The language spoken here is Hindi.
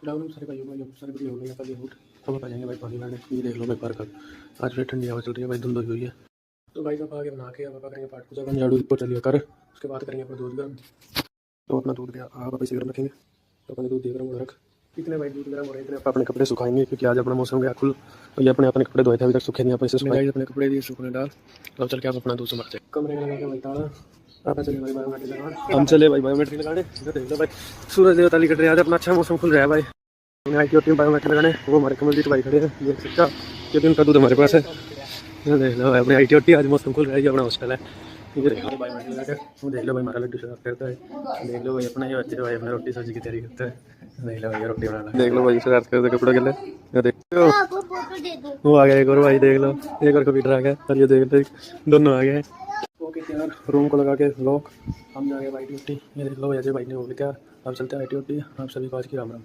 राहुल सारे भाइयों को सारे वीडियो हो गए कल उठ हम लोग आ जाएंगे भाई पानी लाने। ये देख लो भाई पार्क आज फिर ठंडी हवा चल रही है भाई, धुंध हुई है। तो भाई साहब आगे बना के अब करेंगे पाठ पूजा का झाड़ू को चलिए कर, उसके बाद करेंगे अपना दूध गर्म। तो अपना दूध गया आप वापस गर्म रखेंगे, तो अपने दूध गर्म रख। इतने भाई दूध गर्म हो रहे हैं, इतने अपने कपड़े सुखाएंगे क्योंकि आज अपना मौसम गया खुल। और ये अपने अपने कपड़े धोए थे, अभी तक सूखे नहीं, अपने से सुखाए अपने कपड़े दिए सूखने डाल। अब चल के आप अपना दूध संभाल जाए कमरे में लगा के भाई ताला। आप चले भाई बायोमेट्रिक लगाने, हम चले भाई बायोमेट्रिक लगाने। देख लो भाई सूरज देवता निकल रहे हैं, आज अपना अच्छा मौसम खुल रहा है भाई। आई बायोमेट्रिक लगाने वो हमारे कमलजीत भाई खड़े हैं, देख सकता क्योंकि उनका दूध हमारे पास है। देख लो भाई अपने आई आज मौसम खुल रहा है, ये अपना हॉस्टल है। ये देख लो बायोमेट्रिक लगा वो देख लो भाई हमारा लड्डू साफ करता है। देख लो भाई अपना ये बच्चे भाई अपना रोटी सब्जी की तैयारी करता है। देख लो भाई रोटी बनाना, देख लो भाई शरारत करते कपड़ों के लिए। देख लो वो आ गया एक और भाई, देख लो एक और कंप्यूटर आ गया और ये देख लो दोनों आ गए। ओके यार रूम को लगा के लॉक हम जा गए भाई ड्यूटी। ये देख लो भाई अजय भाई ने हो गया तैयार, अब चलते हैं आई टी। आप सभी को आज की राम राम।